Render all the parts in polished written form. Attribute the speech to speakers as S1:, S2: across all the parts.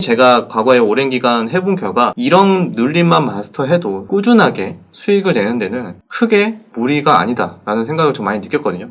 S1: 제가 과거에 오랜 기간 해본 결과 이런 눌림만 마스터해도 꾸준하게 수익을 내는 데는 크게 무리가 아니다 라는 생각을 좀 많이 느꼈거든요.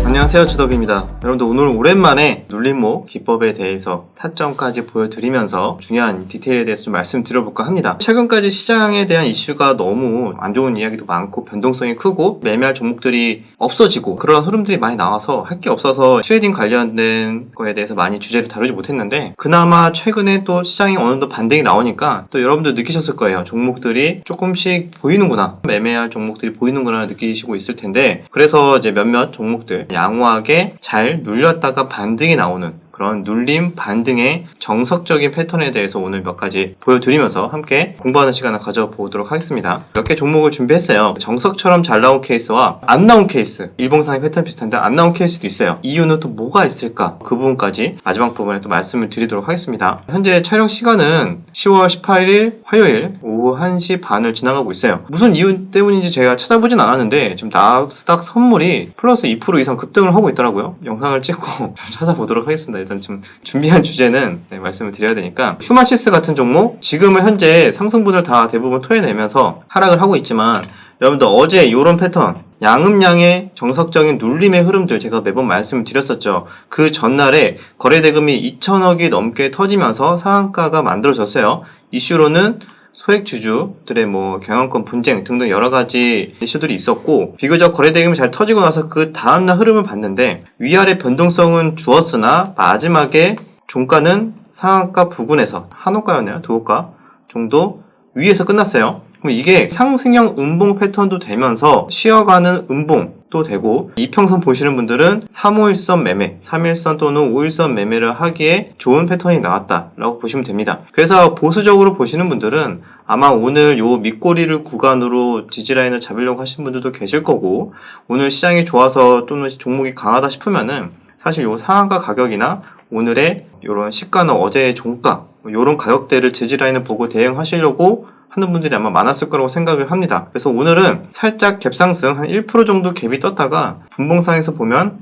S1: 안녕하세요, 주덕입니다. 여러분들, 오늘 오랜만에 눌림목 기법에 대해서 타점까지 보여드리면서 중요한 디테일에 대해서 좀 말씀드려볼까 합니다. 최근까지 시장에 대한 이슈가 너무 안 좋은 이야기도 많고 변동성이 크고 매매할 종목들이 없어지고 그런 흐름들이 많이 나와서 할 게 없어서 트레이딩 관련된 거에 대해서 많이 주제를 다루지 못했는데, 그나마 최근에 또 시장이 어느 정도 반등이 나오니까 또 여러분들 느끼셨을 거예요. 종목들이 조금씩 보이는구나, 매매할 종목들이 보이는구나 느끼시고 있을 텐데, 그래서 이제 몇몇 종목들 양호하게 잘 눌렸다가 반등이 나오는 그런 눌림 반등의 정석적인 패턴에 대해서 오늘 몇 가지 보여드리면서 함께 공부하는 시간을 가져보도록 하겠습니다. 몇 개 종목을 준비했어요. 정석처럼 잘 나온 케이스와 안 나온 케이스, 일봉상의 패턴 비슷한데 안 나온 케이스도 있어요. 이유는 또 뭐가 있을까? 그 부분까지 마지막 부분에 또 말씀을 드리도록 하겠습니다. 현재 촬영 시간은 10월 18일 화요일 오후 1시 반을 지나가고 있어요. 무슨 이유 때문인지 제가 찾아보진 않았는데 지금 나스닥 선물이 플러스 2% 이상 급등을 하고 있더라고요. 영상을 찍고 찾아보도록 하겠습니다. 일단 좀 준비한 주제는 말씀을 드려야 되니까, 휴마시스 같은 종목 지금은 현재 상승분을 다 대부분 토해내면서 하락을 하고 있지만, 여러분들 어제 이런 패턴 양음양의 정석적인 눌림의 흐름들 제가 매번 말씀을 드렸었죠. 그 전날에 거래대금이 2천억이 넘게 터지면서 상한가가 만들어졌어요. 이슈로는 소액주주들의 경영권 분쟁 등등 여러가지 이슈들이 있었고, 비교적 거래대금이 잘 터지고 나서 그 다음날 흐름을 봤는데 위아래 변동성은 주었으나 마지막에 종가는 상한가 부근에서 한 호가였나요? 두 호가 정도 위에서 끝났어요. 그럼 이게 상승형 음봉 패턴도 되면서 쉬어가는 음봉도 되고, 이평선 보시는 분들은 351선 매매, 3일선 또는 5일선 매매를 하기에 좋은 패턴이 나왔다라고 보시면 됩니다. 그래서 보수적으로 보시는 분들은 아마 오늘 요 밑꼬리를 구간으로 지지라인을 잡으려고 하시는 분들도 계실 거고, 오늘 시장이 좋아서 또는 종목이 강하다 싶으면은 사실 요 상한가 가격이나 오늘의 요런 시가나 어제의 종가, 요런 가격대를 지지라인을 보고 대응하시려고 하는 분들이 아마 많았을 거라고 생각을 합니다. 그래서 오늘은 살짝 갭상승 한 1% 정도 갭이 떴다가, 분봉상에서 보면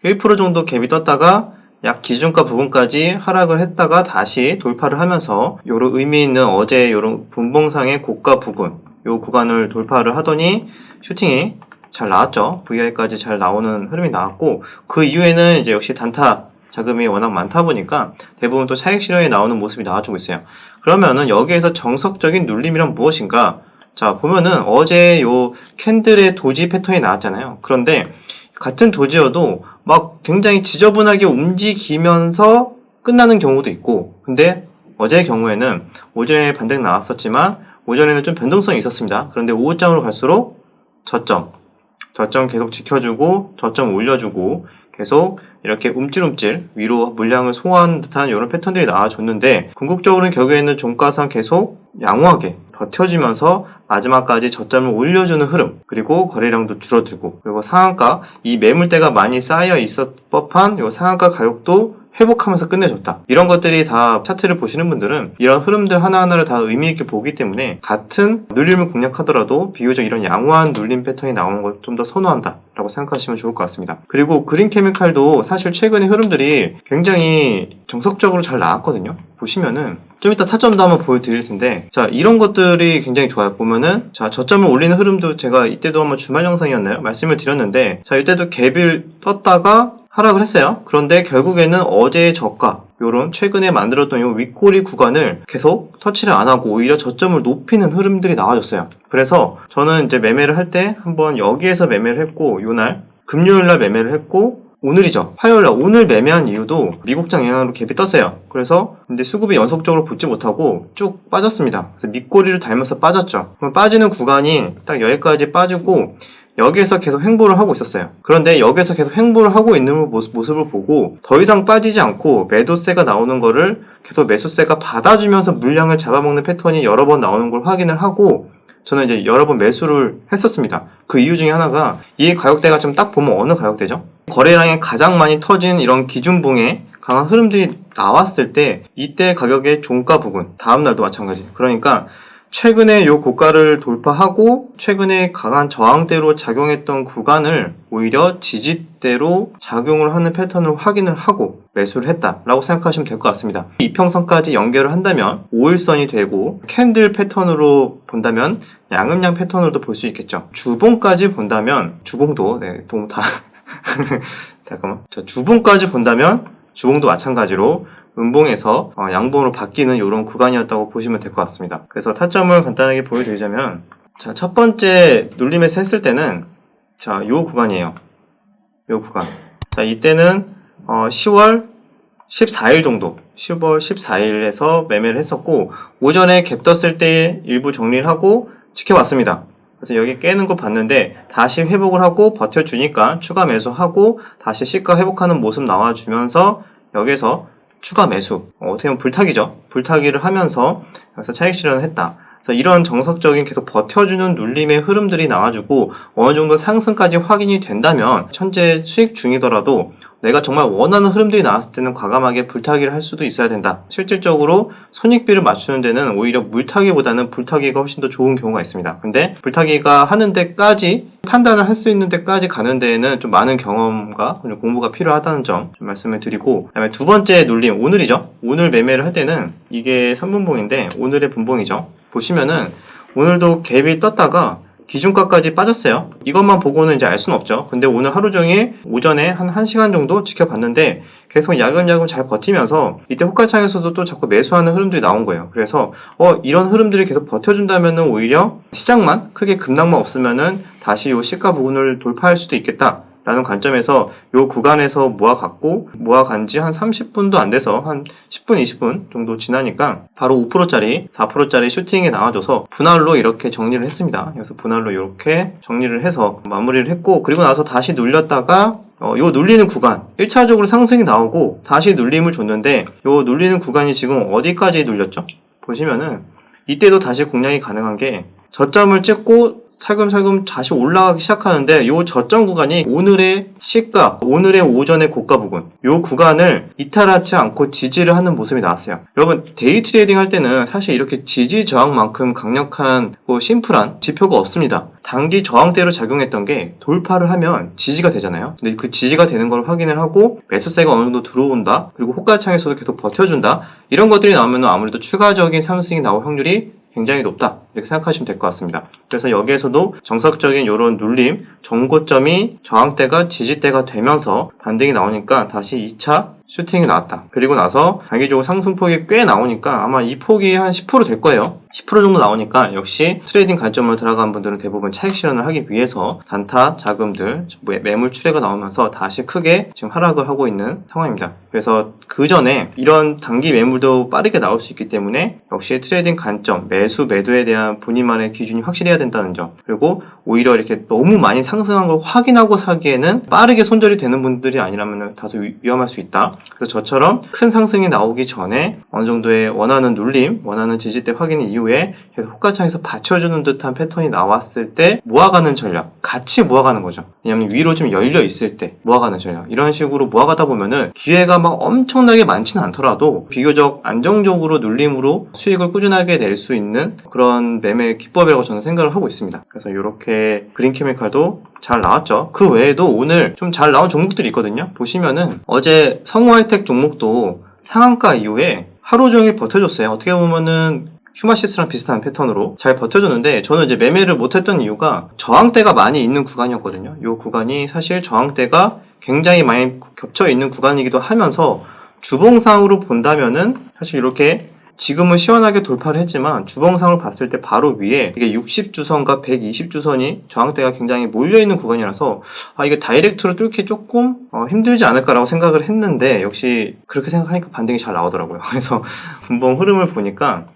S1: 1% 정도 갭이 떴다가 약 기준가 부분까지 하락을 했다가 다시 돌파를 하면서 요런 의미 있는 어제 요런 분봉상의 고가 부근, 요 구간을 돌파를 하더니 슈팅이 잘 나왔죠. VI까지 잘 나오는 흐름이 나왔고, 그 이후에는 이제 역시 단타 자금이 워낙 많다 보니까 대부분 또 차익 실현이 나오는 모습이 나와주고 있어요. 그러면은 여기에서 정석적인 눌림이란 무엇인가? 자, 보면은 어제 요 캔들의 도지 패턴이 나왔잖아요. 그런데 같은 도지여도 막 굉장히 지저분하게 움직이면서 끝나는 경우도 있고, 근데 어제의 경우에는 오전에 반등 나왔었지만 오전에는 좀 변동성이 있었습니다. 그런데 오후장으로 갈수록 저점 계속 지켜주고 저점 올려주고 계속 이렇게 움찔움찔 위로 물량을 소화하는 듯한 이런 패턴들이 나와줬는데, 궁극적으로는 결국에는 종가상 계속 양호하게 버텨주면서 마지막까지 저점을 올려주는 흐름, 그리고 거래량도 줄어들고, 그리고 상한가, 이 매물대가 많이 쌓여 있었 법한 이 상한가 가격도 회복하면서 끝내줬다. 이런 것들이 다 차트를 보시는 분들은 이런 흐름들 하나하나를 다 의미있게 보기 때문에 같은 눌림을 공략하더라도 비교적 이런 양호한 눌림 패턴이 나오는 걸 좀 더 선호한다 라고 생각하시면 좋을 것 같습니다. 그리고 그린케미칼도 사실 최근의 흐름들이 굉장히 정석적으로 잘 나왔거든요. 보시면은 좀 이따 타점도 한번 보여드릴 텐데, 자, 이런 것들이 굉장히 좋아요. 보면은 자, 저점을 올리는 흐름도 제가 이때도 한번 주말 영상이었나요? 말씀을 드렸는데, 자, 이때도 갭을 떴다가 하락을 했어요. 그런데 결국에는 어제의 저가, 요런 최근에 만들었던 요 윗꼬리 구간을 계속 터치를 안 하고 오히려 저점을 높이는 흐름들이 나와줬어요. 그래서 저는 이제 매매를 할 때 한번 여기에서 매매를 했고, 요날 금요일날 매매를 했고, 오늘이죠. 화요일날 오늘 매매한 이유도 미국장 영향으로 갭이 떴어요. 그래서 근데 수급이 연속적으로 붙지 못하고 쭉 빠졌습니다. 그래서 밑꼬리를 닮아서 빠졌죠. 그럼 빠지는 구간이 딱 여기까지 빠지고 여기에서 계속 횡보를 하고 있었어요. 그런데 여기에서 계속 횡보를 하고 있는 모습을 보고 더 이상 빠지지 않고 매도세가 나오는 거를 계속 매수세가 받아주면서 물량을 잡아먹는 패턴이 여러 번 나오는 걸 확인을 하고, 저는 이제 여러 번 매수를 했었습니다. 그 이유 중에 하나가 이 가격대가 좀 딱 보면 어느 가격대죠? 거래량이 가장 많이 터진 이런 기준봉에 강한 흐름들이 나왔을 때 이때 가격의 종가 부근, 다음날도 마찬가지. 그러니까 최근에 요 고가를 돌파하고 최근에 강한 저항대로 작용했던 구간을 오히려 지지대로 작용을 하는 패턴을 확인을 하고 매수를 했다라고 생각하시면 될 것 같습니다. 이평선까지 연결을 한다면 5일선이 되고 캔들 패턴으로 본다면 양음양 패턴으로도 볼 수 있겠죠. 주봉까지 본다면 주봉도 너무 다 잠깐만. 주봉까지 본다면 주봉도 마찬가지로 음봉에서 양봉으로 바뀌는 이런 구간이었다고 보시면 될 것 같습니다. 그래서 타점을 간단하게 보여드리자면 자, 첫 번째 눌림에서 했을 때는 자, 요 구간이에요. 요 구간. 자, 이때는 10월 14일 정도 10월 14일에서 매매를 했었고 오전에 갭 떴을 때 일부 정리를 하고 지켜봤습니다. 그래서 여기 깨는 거 봤는데 다시 회복을 하고 버텨주니까 추가 매수하고 다시 시가 회복하는 모습 나와주면서 여기서 추가 매수, 어떻게 보면 불타기죠. 불타기를 하면서 여기서 차익 실현을 했다. 그래서 이런 정석적인 계속 버텨주는 눌림의 흐름들이 나와주고 어느 정도 상승까지 확인이 된다면 현재 수익 중이더라도 내가 정말 원하는 흐름들이 나왔을 때는 과감하게 불타기를 할 수도 있어야 된다. 실질적으로 손익비를 맞추는 데는 오히려 물타기보다는 불타기가 훨씬 더 좋은 경우가 있습니다. 근데 불타기가 하는 데까지 판단을 할 수 있는 데까지 가는 데에는 좀 많은 경험과 공부가 필요하다는 점 좀 말씀을 드리고 그다음에 두 번째 눌림, 오늘이죠. 오늘 매매를 할 때는 이게 3분봉인데 오늘의 분봉이죠. 보시면은 오늘도 갭이 떴다가 기준가까지 빠졌어요. 이것만 보고는 이제 알 수는 없죠. 근데 오늘 하루 종일 오전에 한 1시간 정도 지켜봤는데 계속 야금야금 잘 버티면서 이때 호가창에서도 또 자꾸 매수하는 흐름들이 나온 거예요. 그래서 이런 흐름들이 계속 버텨준다면은 오히려 시장만 크게 급락만 없으면은 다시 요 시가 부분을 돌파할 수도 있겠다. 라는 관점에서 요 구간에서 모아간 지 한 30분도 안 돼서 한 10분, 20분 정도 지나니까 바로 5%짜리, 4%짜리 슈팅이 나와줘서 분할로 이렇게 정리를 했습니다. 그래서 분할로 이렇게 정리를 해서 마무리를 했고 그리고 나서 다시 눌렸다가 요 눌리는 구간 1차적으로 상승이 나오고 다시 눌림을 줬는데 요 눌리는 구간이 지금 어디까지 눌렸죠? 보시면은 이때도 다시 공략이 가능한 게 저점을 찍고 살금살금 다시 올라가기 시작하는데 요 저점 구간이 오늘의 시가, 오늘의 오전의 고가 부분 요 구간을 이탈하지 않고 지지를 하는 모습이 나왔어요. 여러분 데이 트레이딩 할 때는 사실 이렇게 지지 저항만큼 강력한 심플한 지표가 없습니다. 단기 저항대로 작용했던 게 돌파를 하면 지지가 되잖아요. 근데 그 지지가 되는 걸 확인을 하고 매수세가 어느 정도 들어온다. 그리고 호가창에서도 계속 버텨준다. 이런 것들이 나오면 아무래도 추가적인 상승이 나올 확률이 굉장히 높다 이렇게 생각하시면 될 것 같습니다. 그래서 여기에서도 정석적인 이런 눌림, 정고점이 저항대가 지지대가 되면서 반등이 나오니까 다시 2차 슈팅이 나왔다. 그리고 나서 단기적으로 상승폭이 꽤 나오니까 아마 이 폭이 한 10% 될 거예요. 10% 정도 나오니까 역시 트레이딩 관점으로 들어간 분들은 대부분 차익 실현을 하기 위해서 단타 자금들, 매물 출회가 나오면서 다시 크게 지금 하락을 하고 있는 상황입니다. 그래서 그 전에 이런 단기 매물도 빠르게 나올 수 있기 때문에 역시 트레이딩 관점, 매수, 매도에 대한 본인만의 기준이 확실해야 된다는 점. 그리고 오히려 이렇게 너무 많이 상승한 걸 확인하고 사기에는 빠르게 손절이 되는 분들이 아니라면 다소 위험할 수 있다. 그래서 저처럼 큰 상승이 나오기 전에 어느 정도의 원하는 눌림, 원하는 지지대 확인 이후에 계속 호가창에서 받쳐주는 듯한 패턴이 나왔을 때 모아가는 전략, 같이 모아가는 거죠. 왜냐면 위로 좀 열려 있을 때 모아가는 전략. 이런 식으로 모아가다 보면은 기회가 막 엄청나게 많지는 않더라도 비교적 안정적으로 눌림으로 수익을 꾸준하게 낼 수 있는 그런 매매 기법이라고 저는 생각을 하고 있습니다. 그래서 이렇게 그린케미칼도 잘 나왔죠. 그 외에도 오늘 좀 잘 나온 종목들이 있거든요. 보시면은 어제 성우하이텍 종목도 상한가 이후에 하루 종일 버텨줬어요. 어떻게 보면은 휴마시스랑 비슷한 패턴으로 잘 버텨줬는데 저는 이제 매매를 못했던 이유가 저항대가 많이 있는 구간이었거든요. 이 구간이 사실 저항대가 굉장히 많이 겹쳐 있는 구간이기도 하면서 주봉상으로 본다면은 사실 이렇게 지금은 시원하게 돌파를 했지만 주봉상을 봤을 때 바로 위에 이게 60주선과 120주선이 저항대가 굉장히 몰려있는 구간이라서 이게 다이렉트로 뚫기 조금 힘들지 않을까라고 생각을 했는데 역시 그렇게 생각하니까 반등이 잘 나오더라고요. 그래서 분봉 흐름을 보니까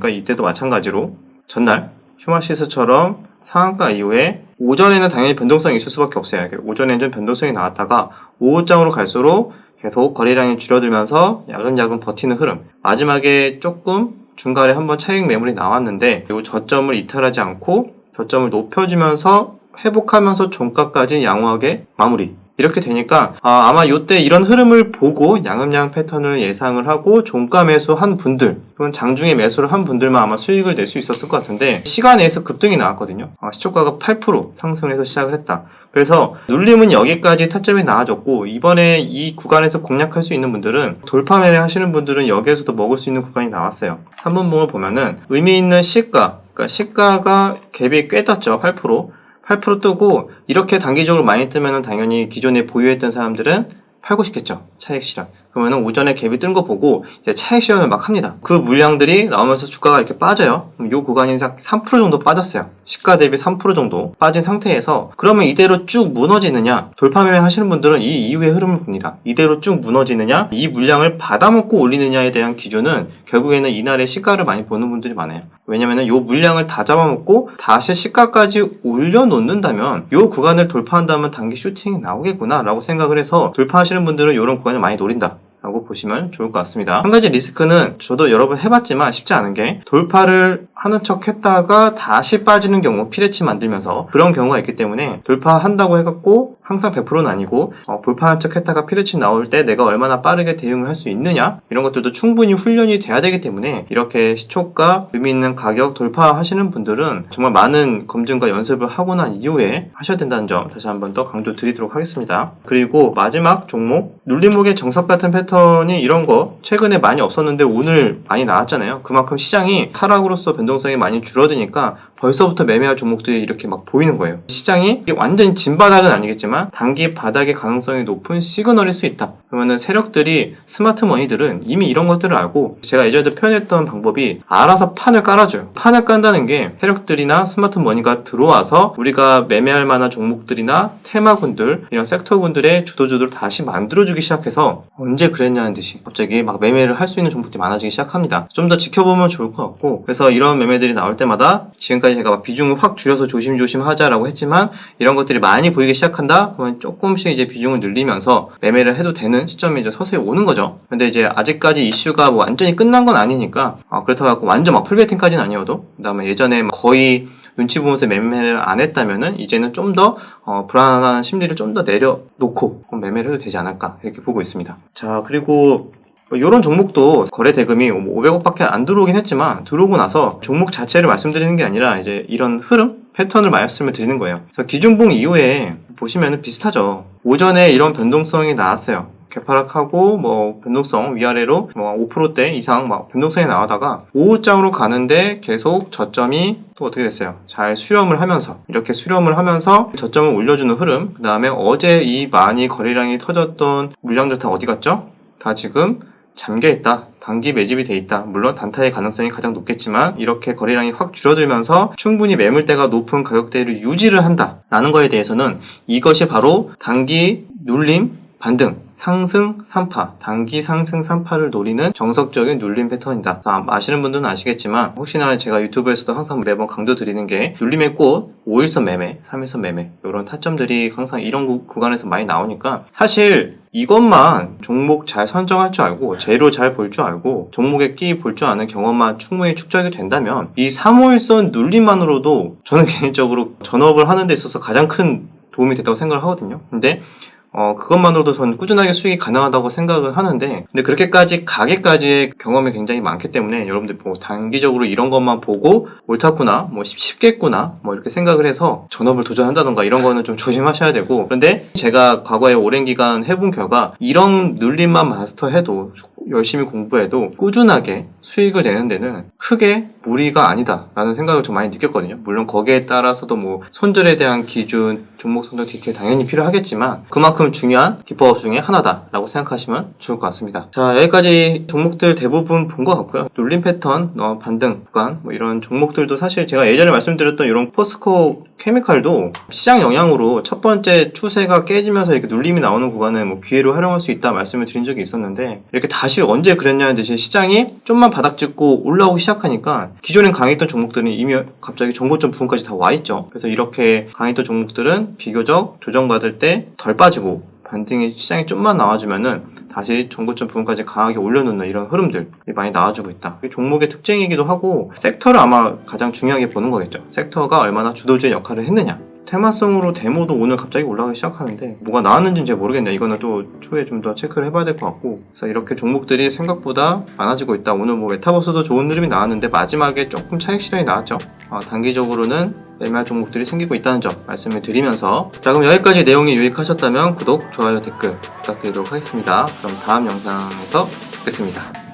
S1: 이때도 마찬가지로 전날 휴마시스처럼 상한가 이후에 오전에는 당연히 변동성이 있을 수밖에 없어요. 오전에는 좀 변동성이 나왔다가 오후장으로 갈수록 계속 거래량이 줄어들면서 야금야금 버티는 흐름. 마지막에 조금 중간에 한번 차익 매물이 나왔는데 이 저점을 이탈하지 않고 저점을 높여주면서 회복하면서 종가까지 양호하게 마무리. 이렇게 되니까 아마 이때 이런 흐름을 보고 양음양 패턴을 예상을 하고 종가 매수한 분들 또는 장중에 매수를 한 분들만 아마 수익을 낼 수 있었을 것 같은데 시간에서 급등이 나왔거든요. 시초가가 8% 상승해서 시작을 했다. 그래서 눌림은 여기까지 타점이 나와줬고 이번에 이 구간에서 공략할 수 있는 분들은 돌파 매매 하시는 분들은 여기에서도 먹을 수 있는 구간이 나왔어요. 3분봉을 보면은 의미 있는 시가, 그러니까 시가가 갭이 꽤 떴죠. 8% 뜨고 이렇게 단기적으로 많이 뜨면은 당연히 기존에 보유했던 사람들은 팔고 싶겠죠. 차익 실현. 그러면은 오전에 갭이 뜬 거 보고 이제 차익 실현을 막 합니다. 그 물량들이 나오면서 주가가 이렇게 빠져요. 그럼 요 구간이 3% 정도 빠졌어요. 시가 대비 3% 정도 빠진 상태에서 그러면 이대로 쭉 무너지느냐? 돌파 매매 하시는 분들은 이 이후의 흐름을 봅니다. 이대로 쭉 무너지느냐? 이 물량을 받아먹고 올리느냐에 대한 기준은 결국에는 이날의 시가를 많이 보는 분들이 많아요. 왜냐면은 요 물량을 다 잡아먹고 다시 시가까지 올려놓는다면 요 구간을 돌파한다면 단기 슈팅이 나오겠구나 라고 생각을 해서 돌파하시는 분들은 이런 구간을 많이 노린다 라고 보시면 좋을 것 같습니다. 한 가지 리스크는 저도 여러 번 해봤지만 쉽지 않은 게 돌파를 하는 척 했다가 다시 빠지는 경우 피레치 만들면서 그런 경우가 있기 때문에 돌파한다고 해갖고 항상 100%는 아니고 돌파한 척 했다가 피레치 나올 때 내가 얼마나 빠르게 대응을 할 수 있느냐 이런 것들도 충분히 훈련이 돼야 되기 때문에 이렇게 시초가 의미 있는 가격 돌파하시는 분들은 정말 많은 검증과 연습을 하고 난 이후에 하셔야 된다는 점 다시 한번 더 강조 드리도록 하겠습니다. 그리고 마지막 종목 눌림목의 정석 같은 패턴이 이런 거 최근에 많이 없었는데 오늘 많이 나왔잖아요. 그만큼 시장이 하락으로서 변동성이 많이 줄어드니까 벌써부터 매매할 종목들이 이렇게 막 보이는 거예요. 시장이 완전히 진바닥은 아니겠지만 단기 바닥의 가능성이 높은 시그널일 수 있다. 그러면은 세력들이 스마트 머니들은 이미 이런 것들을 알고 제가 예전에도 표현했던 방법이 알아서 판을 깔아줘요. 판을 깐다는 게 세력들이나 스마트 머니가 들어와서 우리가 매매할 만한 종목들이나 테마군들 이런 섹터군들의 주도주들을 다시 만들어주기 시작해서 언제 그랬냐는 듯이 갑자기 막 매매를 할 수 있는 종목들이 많아지기 시작합니다. 좀 더 지켜보면 좋을 것 같고 그래서 이런 매매들이 나올 때마다 지금까지 제가 막 비중을 확 줄여서 조심조심 하자라고 했지만 이런 것들이 많이 보이기 시작한다? 그러면 조금씩 이제 비중을 늘리면서 매매를 해도 되는 시점이 이제 서서히 오는 거죠. 근데 이제 아직까지 이슈가 뭐 완전히 끝난 건 아니니까 그렇다고 완전 막 풀베팅까지는 아니어도 그 다음에 예전에 거의 눈치 보면서 매매를 안 했다면은 이제는 좀 더 불안한 심리를 좀 더 내려놓고 매매를 해도 되지 않을까 이렇게 보고 있습니다. 자 그리고 이런 종목도 거래 대금이 500억밖에 안 들어오긴 했지만 들어오고 나서 종목 자체를 말씀드리는 게 아니라 이제 이런 흐름? 패턴을 말씀을 드리는 거예요. 그래서 기준봉 이후에 보시면은 비슷하죠. 오전에 이런 변동성이 나왔어요. 개파락하고 뭐 변동성 위아래로 뭐 5%대 이상 막 변동성이 나오다가 오후장으로 가는데 계속 저점이 또 어떻게 됐어요? 잘 수렴을 하면서 이렇게 수렴을 하면서 저점을 올려주는 흐름 그 다음에 어제 이 많이 거래량이 터졌던 물량들 다 어디 갔죠? 다 지금 잠겨있다. 단기 매집이 돼 있다. 물론 단타의 가능성이 가장 높겠지만 이렇게 거래량이 확 줄어들면서 충분히 매물대가 높은 가격대를 유지를 한다. 라는 거에 대해서는 이것이 바로 단기 눌림, 반등, 상승, 산파, 단기 상승, 산파를 노리는 정석적인 눌림 패턴이다. 아시는 분들은 아시겠지만 혹시나 제가 유튜브에서도 항상 매번 강조드리는 게 눌림의 꽃, 5일선 매매, 3일선 매매 이런 타점들이 항상 이런 구간에서 많이 나오니까 사실 이것만 종목 잘 선정할 줄 알고 재료 잘 볼 줄 알고 종목의 끼 볼 줄 아는 경험만 충분히 축적이 된다면 이 3호일선 눌림만으로도 저는 개인적으로 전업을 하는 데 있어서 가장 큰 도움이 됐다고 생각을 하거든요. 근데 그것만으로도 저는 꾸준하게 수익이 가능하다고 생각을 하는데 근데 그렇게까지 가게까지의 경험이 굉장히 많기 때문에 여러분들 뭐 단기적으로 이런 것만 보고 옳다구나 뭐 쉽겠구나 뭐 이렇게 생각을 해서 전업을 도전한다던가 이런 거는 좀 조심하셔야 되고 그런데 제가 과거에 오랜 기간 해본 결과 이런 눌림만 마스터해도 열심히 공부해도 꾸준하게 수익을 내는 데는 크게 무리가 아니다 라는 생각을 좀 많이 느꼈거든요. 물론 거기에 따라서도 뭐 손절에 대한 기준, 종목 선정 디테일 당연히 필요하겠지만 그만큼 중요한 기법 중에 하나다 라고 생각하시면 좋을 것 같습니다. 자 여기까지 종목들 대부분 본 것 같고요. 눌림 패턴, 반등 구간 뭐 이런 종목들도 사실 제가 예전에 말씀드렸던 이런 포스코 케미칼도 시장 영향으로 첫 번째 추세가 깨지면서 이렇게 눌림이 나오는 구간을 뭐 기회로 활용할 수 있다 말씀을 드린 적이 있었는데 이렇게 다시 언제 그랬냐는 듯이 시장이 좀만 바닥 짚고 올라오기 시작하니까 기존엔 강했던 종목들은 이미 갑자기 전고점 부분까지 다 와 있죠. 그래서 이렇게 강했던 종목들은 비교적 조정받을 때 덜 빠지고 반등이 시장이 좀만 나와주면은 다시 전고점 부분까지 강하게 올려놓는 이런 흐름들이 많이 나와주고 있다. 이게 종목의 특징이기도 하고 섹터를 아마 가장 중요하게 보는 거겠죠. 섹터가 얼마나 주도주의 역할을 했느냐 테마성으로 데모도 오늘 갑자기 올라가기 시작하는데 뭐가 나왔는지는 잘 모르겠네요. 이거는 또 추후에 좀 더 체크를 해봐야 될 것 같고, 그래서 이렇게 종목들이 생각보다 많아지고 있다. 오늘 뭐 메타버스도 좋은 흐름이 나왔는데 마지막에 조금 차익 실현이 나왔죠. 단기적으로는 매매할 종목들이 생기고 있다는 점 말씀을 드리면서, 자, 그럼 여기까지 내용이 유익하셨다면 구독, 좋아요, 댓글 부탁드리도록 하겠습니다. 그럼 다음 영상에서 뵙겠습니다.